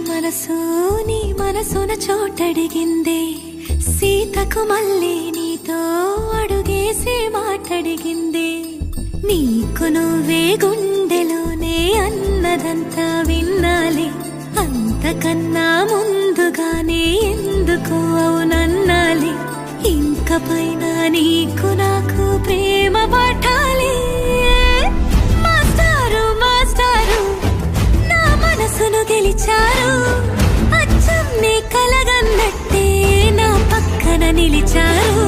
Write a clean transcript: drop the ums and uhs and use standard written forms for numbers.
మనసు నీ మనసున చోటడిగిందే సీతకు మళ్ళీ నీతో అడుగేసి మాటడిగిందే నీకు నువ్వే గుండెలోనే అన్నదంతా విన్నాలి అంతకన్నా ముందుగానే ఎందుకు అవునన్నాలి ఇంక పైన నీకు నాకు ప్రేమ పట్టాలి మాస్టారు మాస్టారు నా మనసును గెలిచారు అచ్చం నీ కలగన్నట్టే నా పక్కన నిలిచారు